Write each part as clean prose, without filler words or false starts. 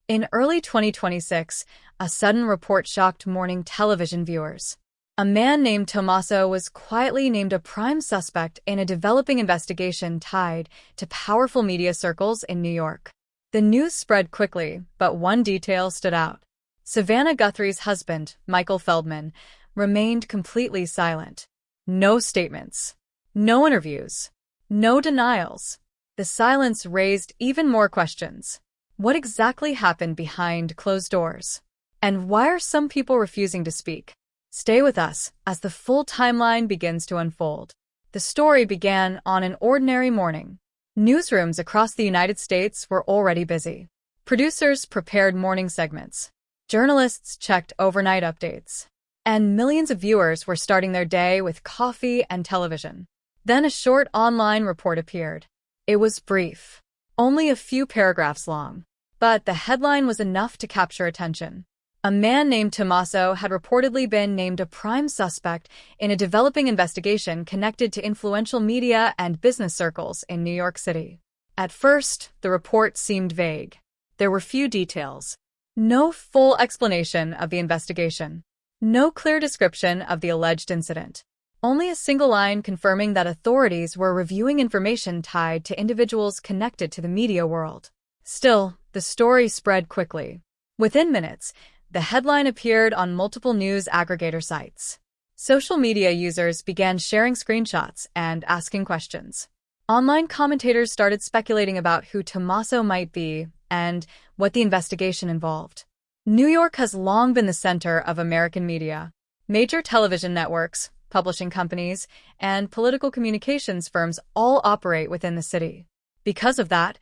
In early 2026, a sudden report shocked morning television viewers. A man named Tommaso was quietly named a prime suspect in a developing investigation tied to powerful media circles in New York. The news spread quickly, but one detail stood out. Savannah Guthrie's husband, Michael Feldman, remained completely silent. No statements. No interviews. No denials. The silence raised even more questions. What exactly happened behind closed doors? And why are some people refusing to speak? Stay with us as the full timeline begins to unfold. The story began on an ordinary morning. Newsrooms across the United States were already busy. Producers prepared morning segments. Journalists checked overnight updates. And millions of viewers were starting their day with coffee and television. Then a short online report appeared. It was brief, only a few paragraphs long. But the headline was enough to capture attention. A man named Tommaso had reportedly been named a prime suspect in a developing investigation connected to influential media and business circles in New York City. At first, the report seemed vague. There were few details. No full explanation of the investigation. No clear description of the alleged incident. Only a single line confirming that authorities were reviewing information tied to individuals connected to the media world. Still, the story spread quickly. Within minutes, the headline appeared on multiple news aggregator sites. Social media users began sharing screenshots and asking questions. Online commentators started speculating about who Tommaso might be and what the investigation involved. New York has long been the center of American media. Major television networks, publishing companies, and political communications firms all operate within the city. Because of that,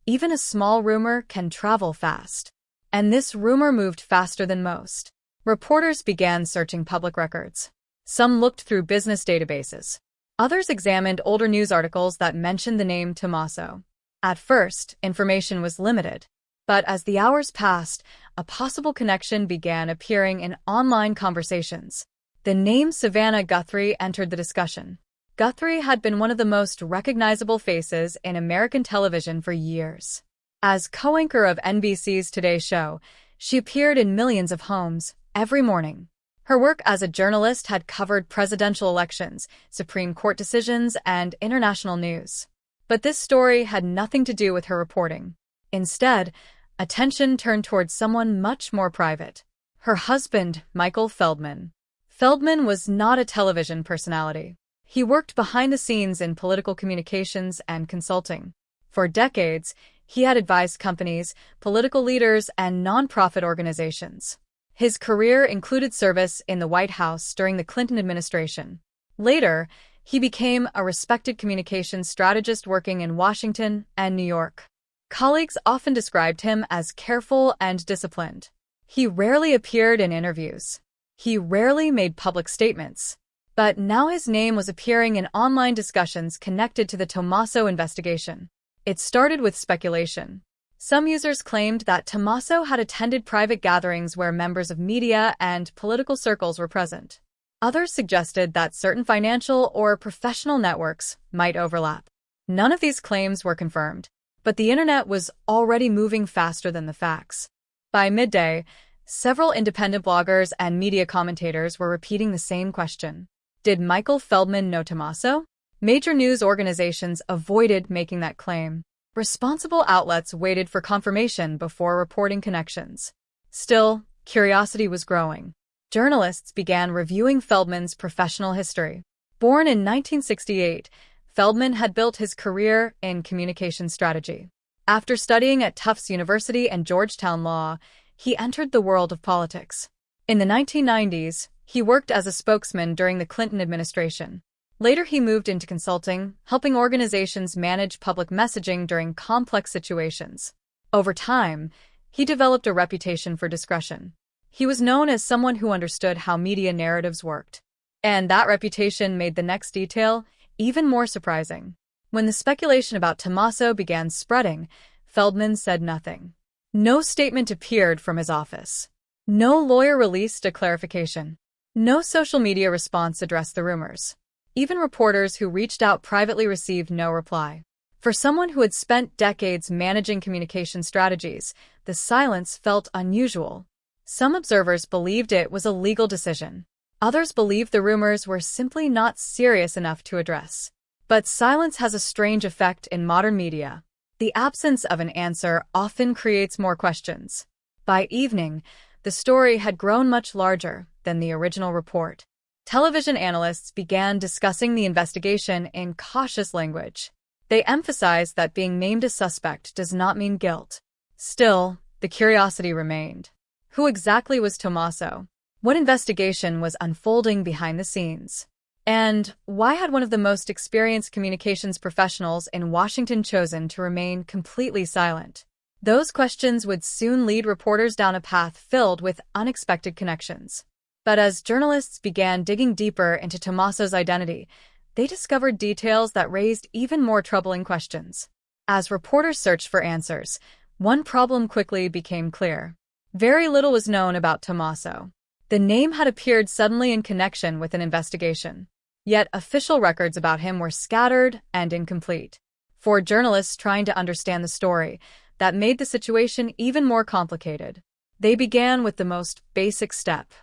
even a small rumor can travel fast. And this rumor moved faster than most. Reporters began searching public records. Some looked through business databases. Others examined older news articles that mentioned the name Tommaso. At first, information was limited. But as the hours passed, a possible connection began appearing in online conversations. The name Savannah Guthrie entered the discussion. Guthrie had been one of the most recognizable faces in American television for years. As co-anchor of NBC's Today Show, she appeared in millions of homes every morning. Her work as a journalist had covered presidential elections, Supreme Court decisions, and international news. But this story had nothing to do with her reporting. Instead, attention turned towards someone much more private. Her husband, Michael Feldman. Feldman was not a television personality. He worked behind the scenes in political communications and consulting. For decades, he had advised companies, political leaders, and nonprofit organizations. His career included service in the White House during the Clinton administration. Later, he became a respected communications strategist working in Washington and New York. Colleagues often described him as careful and disciplined. He rarely appeared in interviews. He rarely made public statements. But now his name was appearing in online discussions connected to the Tommaso investigation. It started with speculation. Some users claimed that Tommaso had attended private gatherings where members of media and political circles were present. Others suggested that certain financial or professional networks might overlap. None of these claims were confirmed, but the internet was already moving faster than the facts. By midday, several independent bloggers and media commentators were repeating the same question. Did Michael Feldman know Tommaso? Major news organizations avoided making that claim. Responsible outlets waited for confirmation before reporting connections. Still, curiosity was growing. Journalists began reviewing Feldman's professional history. Born in 1968, Feldman had built his career in communication strategy. After studying at Tufts University and Georgetown Law, he entered the world of politics. In the 1990s, he worked as a spokesman during the Clinton administration. Later, he moved into consulting, helping organizations manage public messaging during complex situations. Over time, he developed a reputation for discretion. He was known as someone who understood how media narratives worked. And that reputation made the next detail even more surprising. When the speculation about Tommaso began spreading, Feldman said nothing. No statement appeared from his office. No lawyer released a clarification. No social media response addressed the rumors. Even reporters who reached out privately received no reply. For someone who had spent decades managing communication strategies, the silence felt unusual. Some observers believed it was a legal decision. Others believed the rumors were simply not serious enough to address. But silence has a strange effect in modern media. The absence of an answer often creates more questions. By evening, the story had grown much larger than the original report. Television analysts began discussing the investigation in cautious language. They emphasized that being named a suspect does not mean guilt. Still, the curiosity remained. Who exactly was Tommaso? What investigation was unfolding behind the scenes? And why had one of the most experienced communications professionals in Washington chosen to remain completely silent? Those questions would soon lead reporters down a path filled with unexpected connections. But as journalists began digging deeper into Tommaso's identity, they discovered details that raised even more troubling questions. As reporters searched for answers, one problem quickly became clear. Very little was known about Tommaso. The name had appeared suddenly in connection with an investigation. Yet official records about him were scattered and incomplete. For journalists trying to understand the story, that made the situation even more complicated. They began with the most basic step: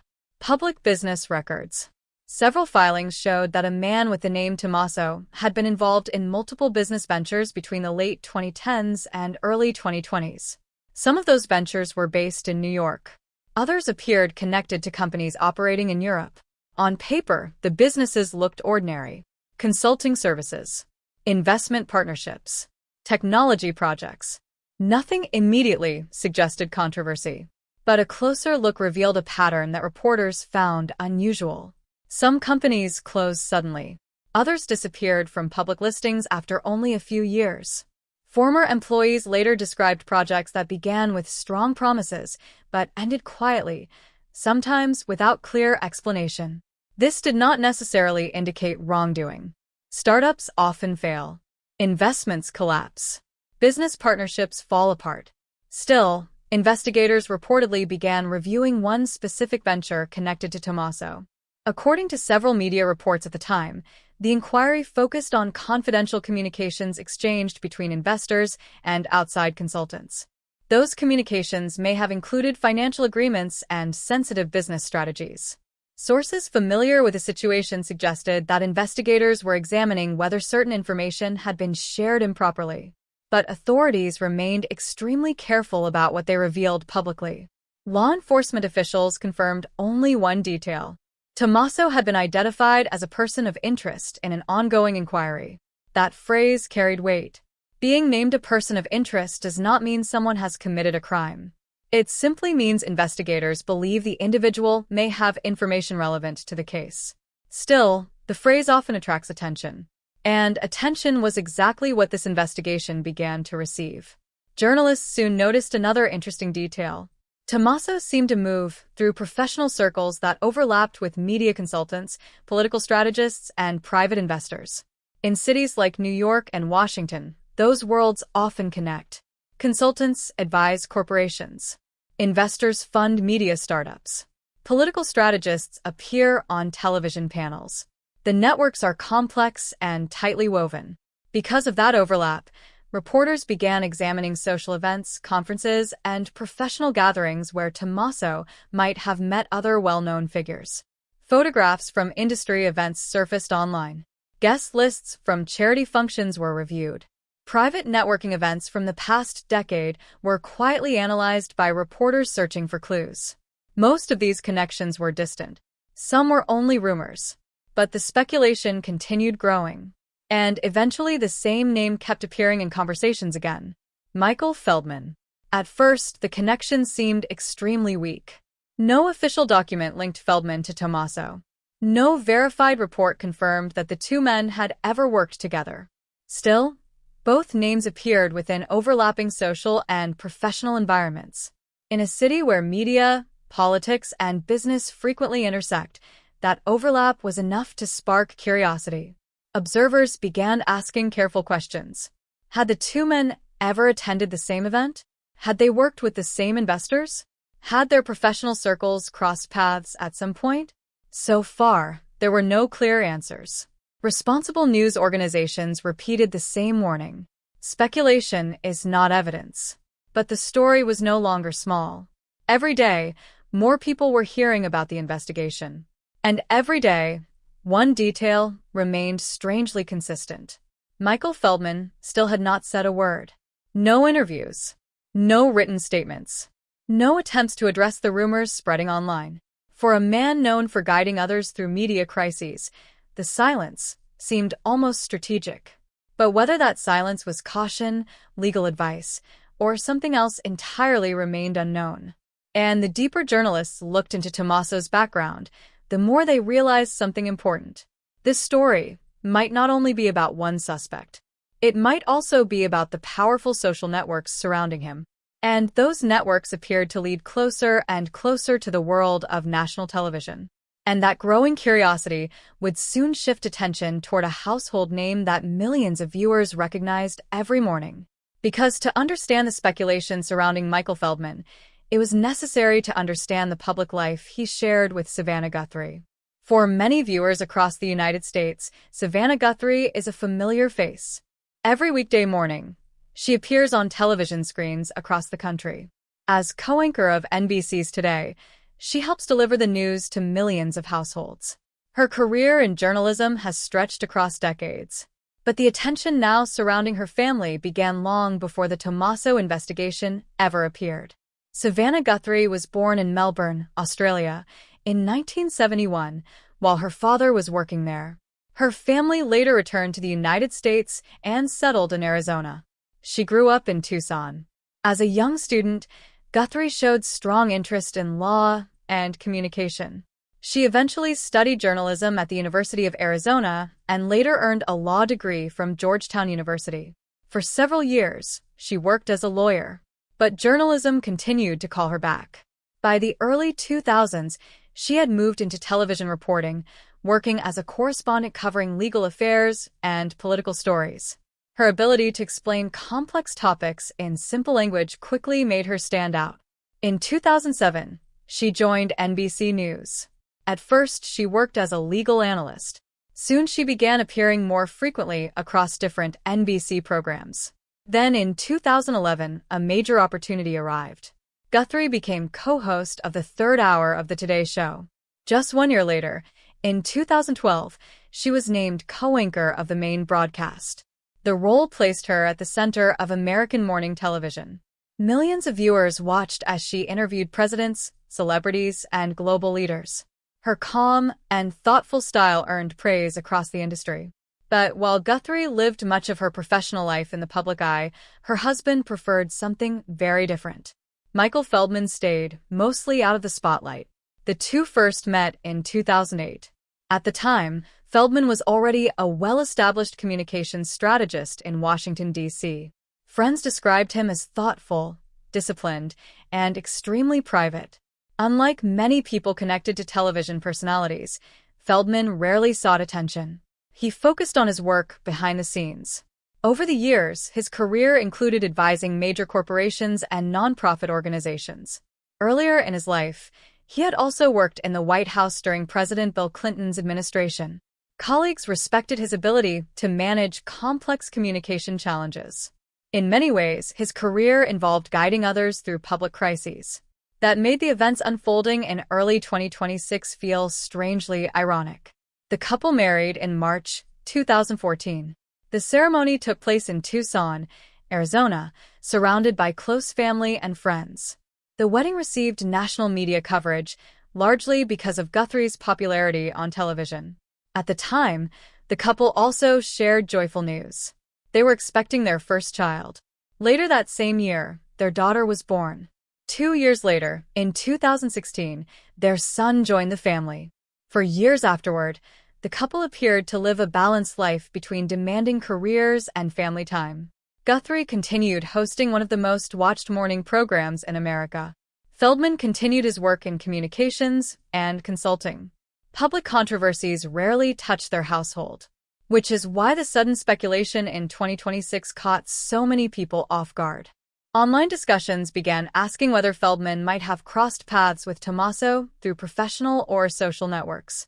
public business records. Several filings showed that a man with the name Tommaso had been involved in multiple business ventures between the late 2010s and early 2020s. Some of those ventures were based in New York. Others appeared connected to companies operating in Europe. On paper, the businesses looked ordinary: consulting services, investment partnerships, technology projects. Nothing immediately suggested controversy. But a closer look revealed a pattern that reporters found unusual. Some companies closed suddenly. Others disappeared from public listings after only a few years. Former employees later described projects that began with strong promises but ended quietly, sometimes without clear explanation. This did not necessarily indicate wrongdoing. Startups often fail. Investments collapse. Business partnerships fall apart. Still, investigators reportedly began reviewing one specific venture connected to Tommaso. According to several media reports at the time, the inquiry focused on confidential communications exchanged between investors and outside consultants. Those communications may have included financial agreements and sensitive business strategies. Sources familiar with the situation suggested that investigators were examining whether certain information had been shared improperly. But authorities remained extremely careful about what they revealed publicly. Law enforcement officials confirmed only one detail: Tommaso had been identified as a person of interest in an ongoing inquiry. That phrase carried weight. Being named a person of interest does not mean someone has committed a crime. It simply means investigators believe the individual may have information relevant to the case. Still, the phrase often attracts attention. And attention was exactly what this investigation began to receive. Journalists soon noticed another interesting detail. Tommaso seemed to move through professional circles that overlapped with media consultants, political strategists, and private investors. In cities like New York and Washington, those worlds often connect. Consultants advise corporations. Investors fund media startups. Political strategists appear on television panels. The networks are complex and tightly woven. Because of that overlap, reporters began examining social events, conferences, and professional gatherings where Tommaso might have met other well-known figures. Photographs from industry events surfaced online. Guest lists from charity functions were reviewed. Private networking events from the past decade were quietly analyzed by reporters searching for clues. Most of these connections were distant. Some were only rumors. But the speculation continued growing. And eventually the same name kept appearing in conversations again: Michael Feldman. At first, the connection seemed extremely weak. No official document linked Feldman to Tommaso. No verified report confirmed that the two men had ever worked together. Still, both names appeared within overlapping social and professional environments. In a city where media, politics, and business frequently intersect, that overlap was enough to spark curiosity. Observers began asking careful questions. Had the two men ever attended the same event? Had they worked with the same investors? Had their professional circles crossed paths at some point? So far, there were no clear answers. Responsible news organizations repeated the same warning. Speculation is not evidence. But the story was no longer small. Every day, more people were hearing about the investigation. And every day, one detail remained strangely consistent. Michael Feldman still had not said a word. No interviews. No written statements. No attempts to address the rumors spreading online. For a man known for guiding others through media crises, the silence seemed almost strategic. But whether that silence was caution, legal advice, or something else entirely remained unknown. And the deeper journalists looked into Tommaso's background, the more they realized something important. This story might not only be about one suspect. It might also be about the powerful social networks surrounding him. And those networks appeared to lead closer and closer to the world of national television. And that growing curiosity would soon shift attention toward a household name that millions of viewers recognized every morning. Because to understand the speculation surrounding Michael Feldman, it was necessary to understand the public life he shared with Savannah Guthrie. For many viewers across the United States, Savannah Guthrie is a familiar face. Every weekday morning, she appears on television screens across the country. As co-anchor of NBC's Today, she helps deliver the news to millions of households. Her career in journalism has stretched across decades. But the attention now surrounding her family began long before the Tommaso investigation ever appeared. Savannah Guthrie was born in Melbourne, Australia, in 1971, while her father was working there. Her family later returned to the United States and settled in Arizona. She grew up in Tucson. As a young student, Guthrie showed strong interest in law and communication. She eventually studied journalism at the University of Arizona and later earned a law degree from Georgetown University. For several years, she worked as a lawyer. But journalism continued to call her back. By the early 2000s, she had moved into television reporting, working as a correspondent covering legal affairs and political stories. Her ability to explain complex topics in simple language quickly made her stand out. In 2007, she joined NBC News. At first, she worked as a legal analyst. Soon she began appearing more frequently across different NBC programs. Then in 2011, a major opportunity arrived. Guthrie became co-host of the third hour of the Today Show. Just 1 year later, in 2012, she was named co-anchor of the main broadcast. The role placed her at the center of American morning television. Millions of viewers watched as she interviewed presidents, celebrities, and global leaders. Her calm and thoughtful style earned praise across the industry. But while Guthrie lived much of her professional life in the public eye, her husband preferred something very different. Michael Feldman stayed mostly out of the spotlight. The two first met in 2008. At the time, Feldman was already a well-established communications strategist in Washington, D.C. Friends described him as thoughtful, disciplined, and extremely private. Unlike many people connected to television personalities, Feldman rarely sought attention. He focused on his work behind the scenes. Over the years, his career included advising major corporations and nonprofit organizations. Earlier in his life, he had also worked in the White House during President Bill Clinton's administration. Colleagues respected his ability to manage complex communication challenges. In many ways, his career involved guiding others through public crises. That made the events unfolding in early 2026 feel strangely ironic. The couple married in March 2014. The ceremony took place in Tucson, Arizona, surrounded by close family and friends. The wedding received national media coverage, largely because of Guthrie's popularity on television. At the time, the couple also shared joyful news. They were expecting their first child. Later that same year, their daughter was born. 2 years later, in 2016, their son joined the family. For years afterward, the couple appeared to live a balanced life between demanding careers and family time. Guthrie continued hosting one of the most watched morning programs in America. Feldman continued his work in communications and consulting. Public controversies rarely touched their household, which is why the sudden speculation in 2026 caught so many people off guard. Online discussions began asking whether Feldman might have crossed paths with Tommaso through professional or social networks.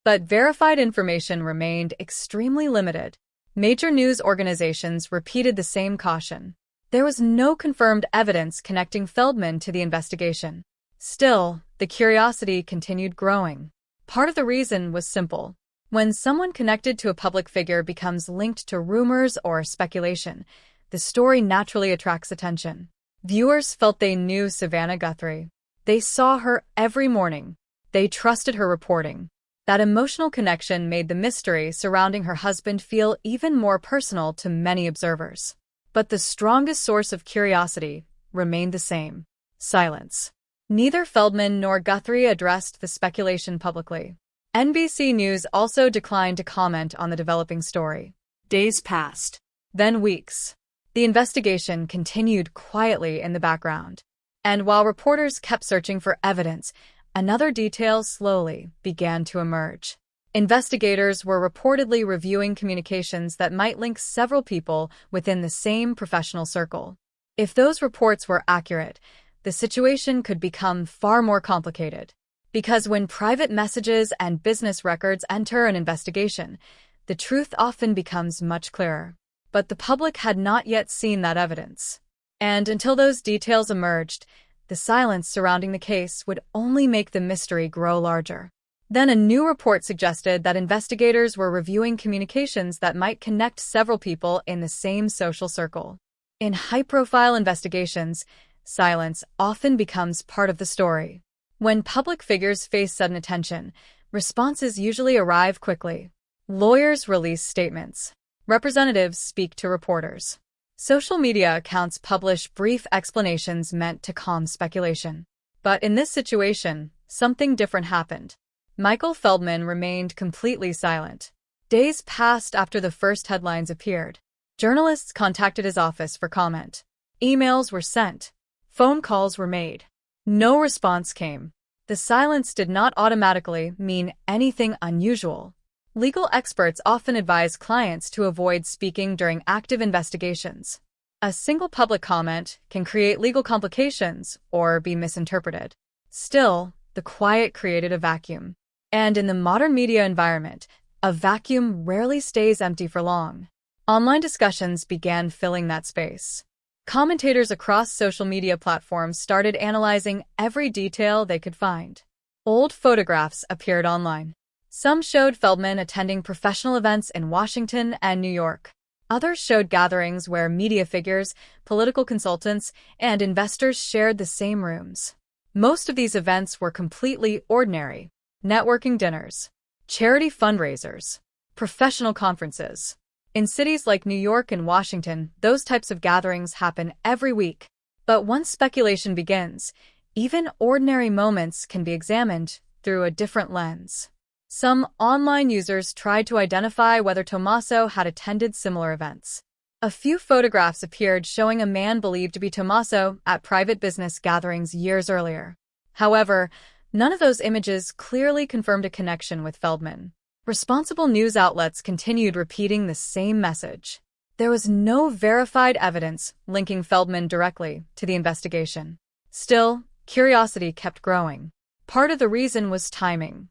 But verified information remained extremely limited. Major news organizations repeated the same caution. There was no confirmed evidence connecting Feldman to the investigation. Still, the curiosity continued growing. Part of the reason was simple. When someone connected to a public figure becomes linked to rumors or speculation, the story naturally attracts attention. Viewers felt they knew Savannah Guthrie. They saw her every morning. They trusted her reporting. That emotional connection made the mystery surrounding her husband feel even more personal to many observers. But the strongest source of curiosity remained the same: silence. Neither Feldman nor Guthrie addressed the speculation publicly. NBC News also declined to comment on the developing story. Days passed. Then weeks. The investigation continued quietly in the background. And while reporters kept searching for evidence, another detail slowly began to emerge. Investigators were reportedly reviewing communications that might link several people within the same professional circle. If those reports were accurate, the situation could become far more complicated. Because when private messages and business records enter an investigation, the truth often becomes much clearer. But the public had not yet seen that evidence. And until those details emerged, the silence surrounding the case would only make the mystery grow larger. Then a new report suggested that investigators were reviewing communications that might connect several people in the same social circle. In high-profile investigations, silence often becomes part of the story. When public figures face sudden attention, responses usually arrive quickly. Lawyers release statements. Representatives speak to reporters. Social media accounts publish brief explanations meant to calm speculation. But in this situation, something different happened. Michael Feldman remained completely silent. Days passed after the first headlines appeared. Journalists contacted his office for comment. Emails were sent. Phone calls were made. No response came. The silence did not automatically mean anything unusual. Legal experts often advise clients to avoid speaking during active investigations. A single public comment can create legal complications or be misinterpreted. Still, the quiet created a vacuum. And in the modern media environment, a vacuum rarely stays empty for long. Online discussions began filling that space. Commentators across social media platforms started analyzing every detail they could find. Old photographs appeared online. Some showed Feldman attending professional events in Washington and New York. Others showed gatherings where media figures, political consultants, and investors shared the same rooms. Most of these events were completely ordinary: networking dinners, charity fundraisers, professional conferences. In cities like New York and Washington, those types of gatherings happen every week. But once speculation begins, even ordinary moments can be examined through a different lens. Some online users tried to identify whether Tommaso had attended similar events. A few photographs appeared showing a man believed to be Tommaso at private business gatherings years earlier. However, none of those images clearly confirmed a connection with Feldman. Responsible news outlets continued repeating the same message. There was no verified evidence linking Feldman directly to the investigation. Still, curiosity kept growing. Part of the reason was timing.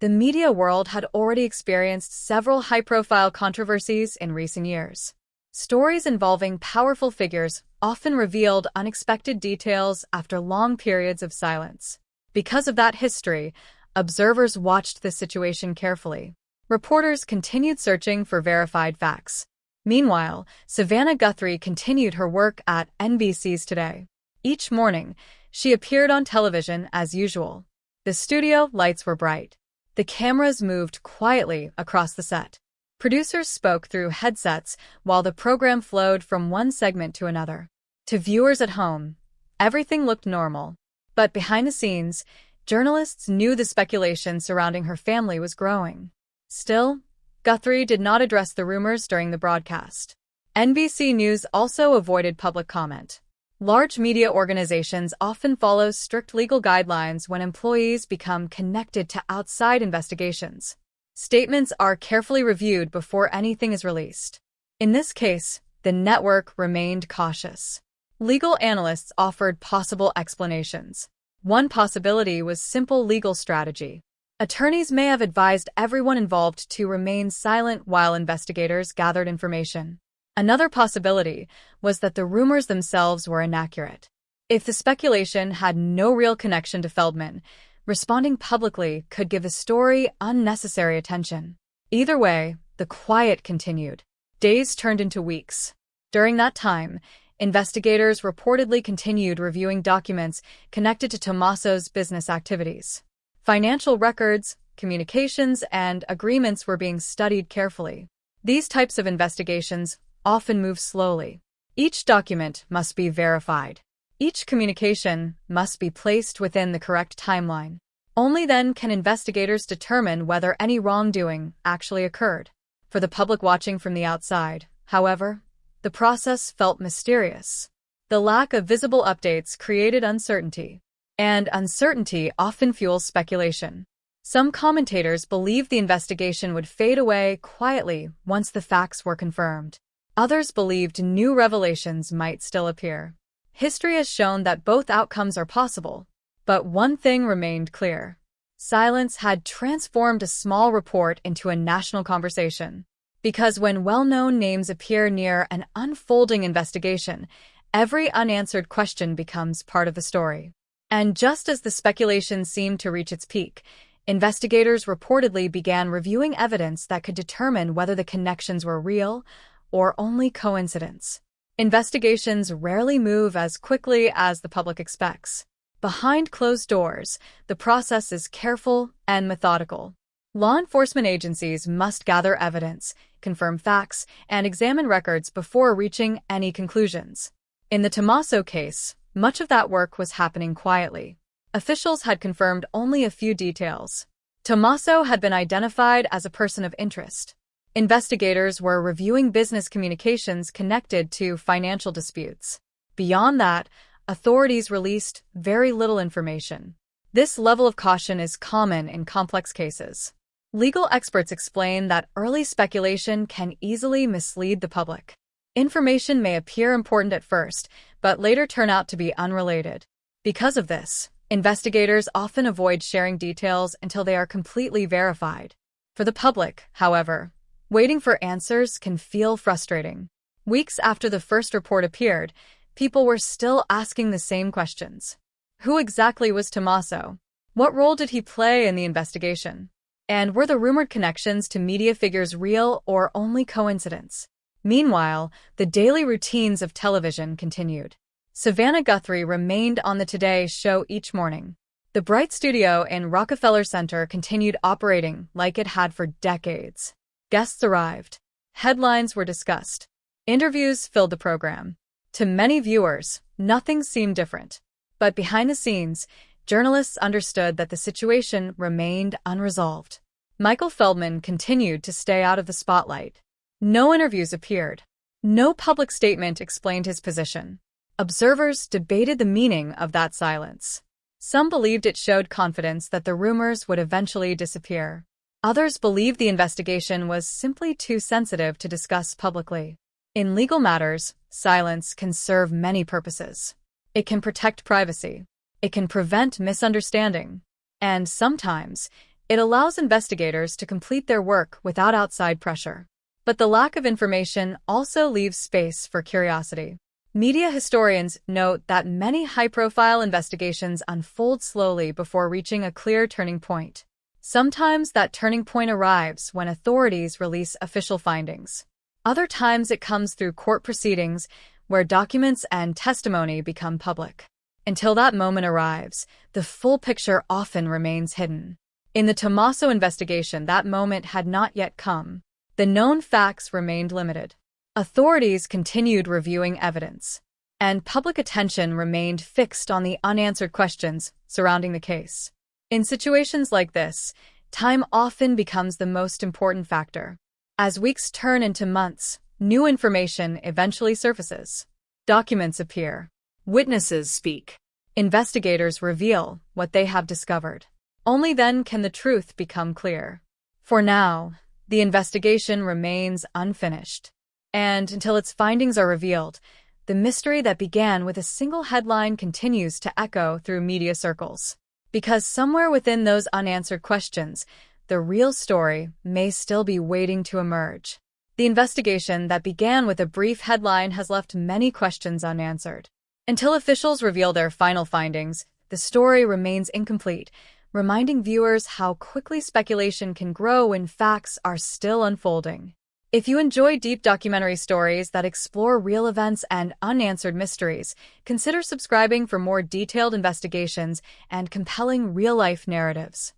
The media world had already experienced several high-profile controversies in recent years. Stories involving powerful figures often revealed unexpected details after long periods of silence. Because of that history, observers watched the situation carefully. Reporters continued searching for verified facts. Meanwhile, Savannah Guthrie continued her work at NBC's Today. Each morning, she appeared on television as usual. The studio lights were bright. The cameras moved quietly across the set. Producers spoke through headsets while the program flowed from one segment to another. To viewers at home, everything looked normal. But behind the scenes, journalists knew the speculation surrounding her family was growing. Still, Guthrie did not address the rumors during the broadcast. NBC News also avoided public comment. Large media organizations often follow strict legal guidelines when employees become connected to outside investigations. Statements are carefully reviewed before anything is released. In this case, the network remained cautious. Legal analysts offered possible explanations. One possibility was simple legal strategy. Attorneys may have advised everyone involved to remain silent while investigators gathered information. Another possibility was that the rumors themselves were inaccurate. If the speculation had no real connection to Feldman, responding publicly could give the story unnecessary attention. Either way, the quiet continued. Days turned into weeks. During that time, investigators reportedly continued reviewing documents connected to Tommaso's business activities. Financial records, communications, and agreements were being studied carefully. These types of investigations often move slowly. Each document must be verified. Each communication must be placed within the correct timeline. Only then can investigators determine whether any wrongdoing actually occurred. For the public watching from the outside, however, the process felt mysterious. The lack of visible updates created uncertainty, and uncertainty often fuels speculation. Some commentators believed the investigation would fade away quietly once the facts were confirmed. Others believed new revelations might still appear. History has shown that both outcomes are possible, but one thing remained clear. Silence had transformed a small report into a national conversation. Because when well-known names appear near an unfolding investigation, every unanswered question becomes part of the story. And just as the speculation seemed to reach its peak, investigators reportedly began reviewing evidence that could determine whether the connections were real or only coincidence. Investigations rarely move as quickly as the public expects. Behind closed doors, the process is careful and methodical. Law enforcement agencies must gather evidence, confirm facts, and examine records before reaching any conclusions. In the Tommaso case, much of that work was happening quietly. Officials had confirmed only a few details. Tommaso had been identified as a person of interest. Investigators were reviewing business communications connected to financial disputes. Beyond that, authorities released very little information. This level of caution is common in complex cases. Legal experts explain that early speculation can easily mislead the public. Information may appear important at first, but later turn out to be unrelated. Because of this, investigators often avoid sharing details until they are completely verified. For the public, however, waiting for answers can feel frustrating. Weeks after the first report appeared, people were still asking the same questions. Who exactly was Tommaso? What role did he play in the investigation? And were the rumored connections to media figures real or only coincidence? Meanwhile, the daily routines of television continued. Savannah Guthrie remained on the Today Show each morning. The Bright Studio in Rockefeller Center continued operating like it had for decades. Guests arrived. Headlines were discussed. Interviews filled the program. To many viewers, nothing seemed different. But behind the scenes, journalists understood that the situation remained unresolved. Michael Feldman continued to stay out of the spotlight. No interviews appeared. No public statement explained his position. Observers debated the meaning of that silence. Some believed it showed confidence that the rumors would eventually disappear. Others believed the investigation was simply too sensitive to discuss publicly. In legal matters, silence can serve many purposes. It can protect privacy. It can prevent misunderstanding. And sometimes, it allows investigators to complete their work without outside pressure. But the lack of information also leaves space for curiosity. Media historians note that many high-profile investigations unfold slowly before reaching a clear turning point. Sometimes that turning point arrives when authorities release official findings. Other times it comes through court proceedings where documents and testimony become public. Until that moment arrives, the full picture often remains hidden. In the Tommaso investigation, that moment had not yet come. The known facts remained limited. Authorities continued reviewing evidence, and public attention remained fixed on the unanswered questions surrounding the case. In situations like this, time often becomes the most important factor. As weeks turn into months, new information eventually surfaces. Documents appear. Witnesses speak. Investigators reveal what they have discovered. Only then can the truth become clear. For now, the investigation remains unfinished. And until its findings are revealed, the mystery that began with a single headline continues to echo through media circles. Because somewhere within those unanswered questions, the real story may still be waiting to emerge. The investigation that began with a brief headline has left many questions unanswered. Until officials reveal their final findings, the story remains incomplete, reminding viewers how quickly speculation can grow when facts are still unfolding. If you enjoy deep documentary stories that explore real events and unanswered mysteries, consider subscribing for more detailed investigations and compelling real-life narratives.